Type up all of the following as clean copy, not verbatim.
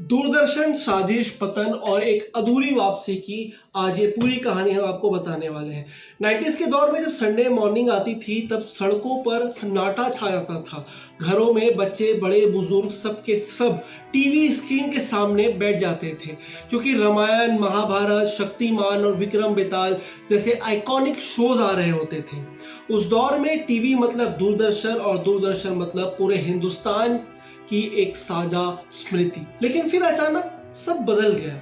दूरदर्शन, साजिश, पतन और एक अधूरी वापसी की आज ये पूरी कहानी हम आपको बताने वाले हैं। 90s के दौर में जब संडे मॉर्निंग आती थी तब सड़कों पर सन्नाटा छा जाता था। घरों में बच्चे, बड़े, बुजुर्ग सबके सब टीवी स्क्रीन के सामने बैठ जाते थे क्योंकि रामायण, महाभारत, शक्तिमान और विक्रम बेताल जैसे आइकॉनिक शोज आ रहे होते थे। उस दौर में टीवी मतलब दूरदर्शन और दूरदर्शन मतलब पूरे हिंदुस्तान की एक साझा स्मृति। लेकिन फिर अचानक सब बदल गया।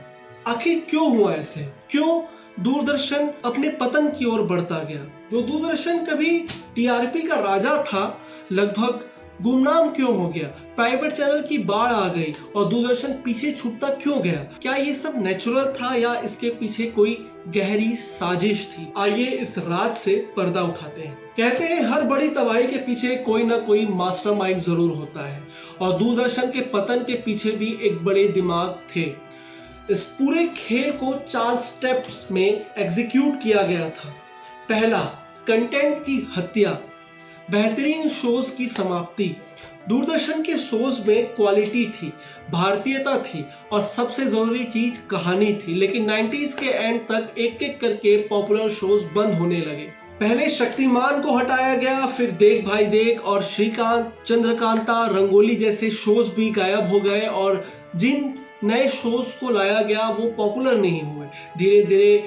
आखिर क्यों हुआ ऐसे? क्यों दूरदर्शन अपने पतन की ओर बढ़ता गया? जो दूरदर्शन कभी टीआरपी का राजा था, लगभग गुमनाम क्यों हो गया? प्राइवेट चैनल की बाढ़ आ गई और दूरदर्शन पीछे छूटता क्यों गया? क्या ये सब नेचुरल था या इसके पीछे कोई गहरी साजिश थी? आइए इस राज से पर्दा उठाते हैं। कहते हैं हर बड़ी तबाही के पीछे कोई ना कोई मास्टरमाइंड जरूर होता है और दूरदर्शन के पतन के पीछे भी एक बड़े दिमाग थे। इस पूरे खेल को 4 स्टेप्स में एग्जीक्यूट किया गया था। पहला, कंटेंट की हत्या, बेहतरीन शोज की समाप्ति। दूरदर्शन के शोज में क्वालिटी थी, भारतीयता थी और सबसे जरूरी चीज कहानी थी। लेकिन 90s के एंड तक एक एक करके पॉपुलर शोज बंद होने लगे। पहले शक्तिमान को हटाया गया, फिर देख भाई देख और श्रीकांत, चंद्रकांता, रंगोली जैसे शोज भी गायब हो गए और जिन नए शोज को लाया गया वो पॉपुलर नहीं हुए। धीरे धीरे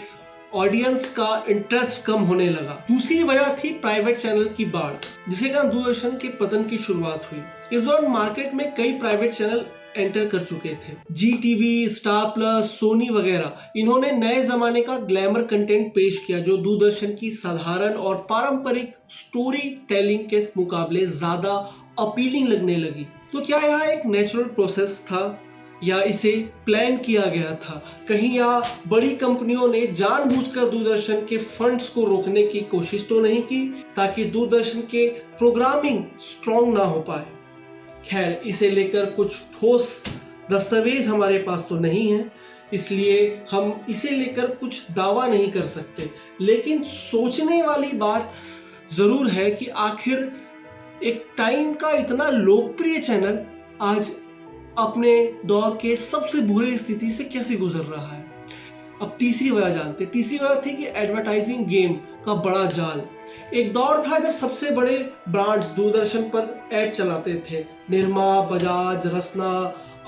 ऑडियंस का इंटरेस्ट कम होने लगा। दूसरी वजह थी प्राइवेट चैनल की बाढ़, जिसके कारण दूरदर्शन के पतन की शुरुआत हुई। इस दौरान मार्केट में कई प्राइवेट चैनल एंटर कर चुके थे। जी टीवी, स्टार प्लस, सोनी वगैरह। इन्होंने नए जमाने का ग्लैमर कंटेंट पेश किया जो दूरदर्शन की साधारण और पारंपरिक स्टोरी टेलिंग के मुकाबले ज्यादा अपीलिंग लगने लगी। तो क्या यह एक नेचुरल प्रोसेस था या इसे प्लान किया गया था? कहीं या बड़ी कंपनियों ने जानबूझकर दूरदर्शन के फंड्स को रोकने की कोशिश तो नहीं की ताकि दूरदर्शन के प्रोग्रामिंग स्ट्रॉन्ग ना हो पाए? खैर, इसे लेकर कुछ ठोस दस्तावेज हमारे पास तो नहीं है, इसलिए हम इसे लेकर कुछ दावा नहीं कर सकते। लेकिन सोचने वाली बात जरूर है कि आखिर एक टाइम का इतना लोकप्रिय चैनल आज अपने दौर के सबसे बुरी स्थिति से कैसे गुजर रहा है। अब तीसरी वजह जानते। तीसरी वजह थी कि एडवर्टाइजिंग गेम का बड़ा जाल। एक दौर था जब सबसे बड़े ब्रांड्स दूरदर्शन पर एड चलाते थे। निरमा, बजाज, रसना,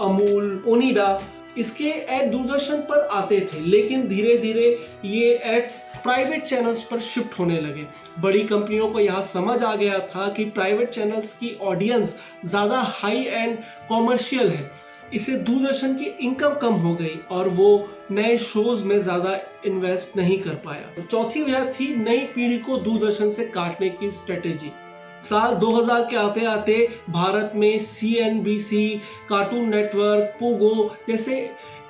अमूल, ओनिडा, इसके एड दूरदर्शन पर आते थे। लेकिन धीरे धीरे ये एड्स प्राइवेट चैनल्स पर शिफ्ट होने लगे। बड़ी कंपनियों को यह समझ आ गया था कि प्राइवेट चैनल्स की ऑडियंस ज्यादा हाई एंड कॉमर्शियल है। इससे दूरदर्शन की इनकम कम हो गई और वो नए शोज में ज्यादा इन्वेस्ट नहीं कर पाया। चौथी वजह थी नई पीढ़ी को दूरदर्शन से काटने की स्ट्रेटेजी। साल 2000 के आते आते भारत में CNBC, कार्टून नेटवर्क, पोगो जैसे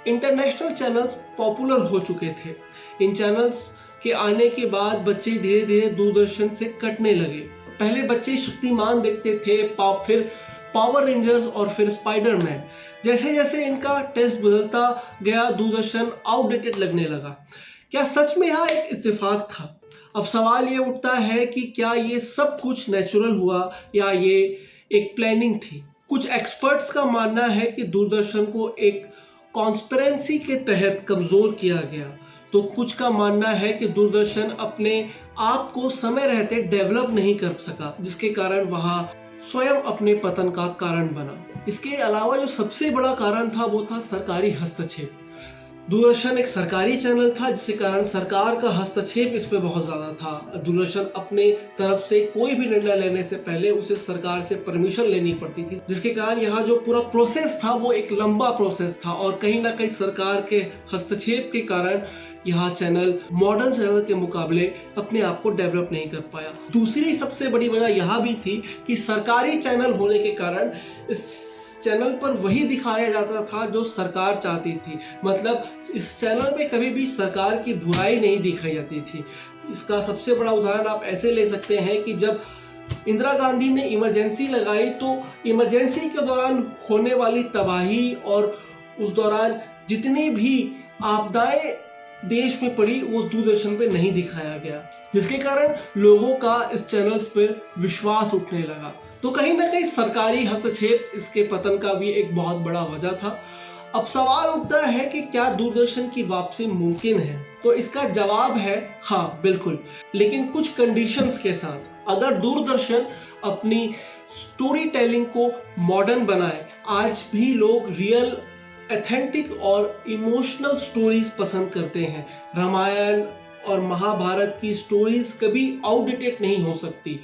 इंटरनेशनल चैनल्स पॉपुलर हो चुके थे। इन चैनल्स के आने के बाद बच्चे धीरे धीरे दूरदर्शन से कटने लगे। पहले बच्चे शक्तिमान देखते थे, फिर पावर रेंजर्स और फिर स्पाइडरमैन। जैसे जैसे इनका टेस्ट बदलता गया दूरदर्शन आउटडेटेड लगने लगा। क्या सच में यह एक इत्तेफाक था? अब सवाल ये उठता है कि क्या ये सब कुछ नेचुरल हुआ या ये एक प्लानिंग थी? कुछ एक्सपर्ट्स का मानना है कि दूरदर्शन को एक कॉन्स्पिरेंसी के तहत कमजोर किया गया, तो कुछ का मानना है कि दूरदर्शन अपने आप को समय रहते डेवलप नहीं कर सका, जिसके कारण वह स्वयं अपने पतन का कारण बना। इसके अलावा जो सबसे बड़ा कारण था वो था सरकारी हस्तक्षेप। दूरदर्शन एक सरकारी चैनल था, जिसके कारण सरकार का हस्तक्षेप इस पे बहुत ज्यादा था। दूरदर्शन अपने तरफ से कोई भी निर्णय लेने से पहले उसे सरकार से परमिशन लेनी पड़ती थी, जिसके कारण यहाँ जो पूरा प्रोसेस था वो एक लंबा प्रोसेस था और कहीं ना कहीं सरकार के हस्तक्षेप के कारण यह चैनल मॉडर्न चैनल के मुकाबले अपने आप को डेवलप नहीं कर पाया। दूसरी सबसे बड़ी वजह यह भी थी कि सरकारी चैनल होने के कारण इस चैनल पर वही दिखाया जाता था जो सरकार चाहती थी। मतलब इस चैनल में कभी भी सरकार की बुराई नहीं दिखाई जाती थी। इसका सबसे बड़ा उदाहरण आप ऐसे ले सकते हैं कि जब इंदिरा गांधी ने इमरजेंसी लगाई तो इमरजेंसी के दौरान होने वाली तबाही और उस दौरान जितनी भी आपदाएं देश में पड़ी वो दूरदर्शन पे नहीं दिखाया गया, जिसके कारण लोगों का इस चैनल्स पर विश्वास उठने लगा। तो कहीं ना कहीं सरकारी हस्तक्षेप इसके पतन का भी एक बहुत बड़ा वजह था। अब सवाल उठता है कि क्या दूरदर्शन की वापसी मुमकिन है? तो इसका जवाब है हाँ, बिल्कुल, लेकिन कुछ कंडीशंस के साथ। अगर दूरदर्शन अपनी स्टोरी टेलिंग को मॉडर्न बनाए, आज भी लोग रियल, एथेंटिक और इमोशनल स्टोरीज पसंद करते हैं। रामायण और महाभारत की स्टोरीज कभी आउटडेटेड नहीं हो सकती,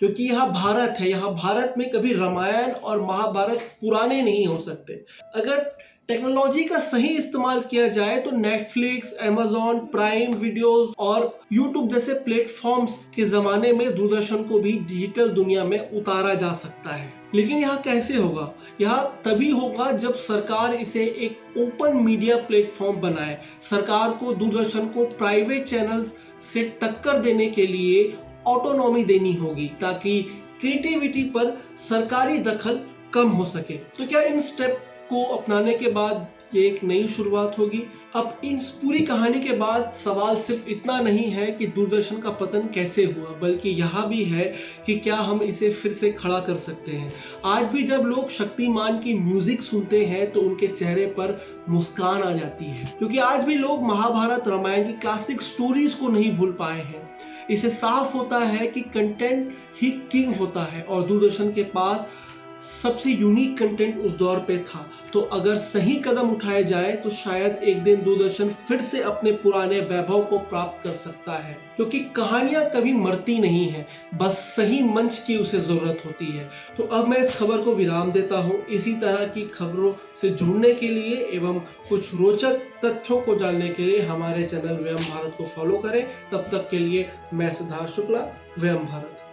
क्योंकि यहाँ भारत है। यहाँ भारत में कभी रामायण और महाभारत पुराने नहीं हो सकते। अगर टेक्नोलॉजी का सही इस्तेमाल किया जाए तो नेटफ्लिक्स, अमेज़न प्राइम वीडियोस और यूट्यूब जैसे प्लेटफॉर्म्स के जमाने में दूरदर्शन को भी डिजिटल दुनिया में उतारा जा सकता है। लेकिन यहाँ कैसे होगा? यहाँ तभी होगा जब सरकार इसे एक ओपन मीडिया प्लेटफॉर्म बनाए। सरकार को दूरदर्शन को प्राइवेट चैनल्स से टक्कर देने के लिए ऑटोनॉमी देनी होगी, ताकि क्रिएटिविटी पर सरकारी दखल कम हो सके। तो क्या इन स्टेप को अपनाने के बाद ये एक नई शुरुआत होगी? अब इस पूरी कहानी के बाद सवाल सिर्फ इतना नहीं है कि दूरदर्शन का पतन कैसे हुआ, बल्कि यह भी है कि क्या हम इसे फिर से खड़ा कर सकते हैं। आज भी जब लोग शक्तिमान की म्यूजिक सुनते हैं तो उनके चेहरे पर मुस्कान आ जाती है, क्योंकि आज भी लोग महाभारत, रामायण की क्लासिक स्टोरीज को नहीं भूल पाए हैं। इससे साफ होता है कि कंटेंट ही किंग होता है और दूरदर्शन के पास सबसे यूनिक कंटेंट उस दौर पे था। तो अगर सही कदम उठाए जाए तो शायद एक दिन दूरदर्शन फिर से अपने पुराने वैभव को प्राप्त कर सकता है, क्योंकि कहानियां कभी मरती नहीं है, बस सही मंच की उसे जरूरत होती है। तो अब मैं इस खबर को विराम देता हूं। इसी तरह की खबरों से जुड़ने के लिए एवं कुछ रोचक तथ्यों को जानने के लिए हमारे चैनल व्योम भारत को फॉलो करें। तब तक के लिए मैं सिद्धार्थ शुक्ला, व्योम भारत।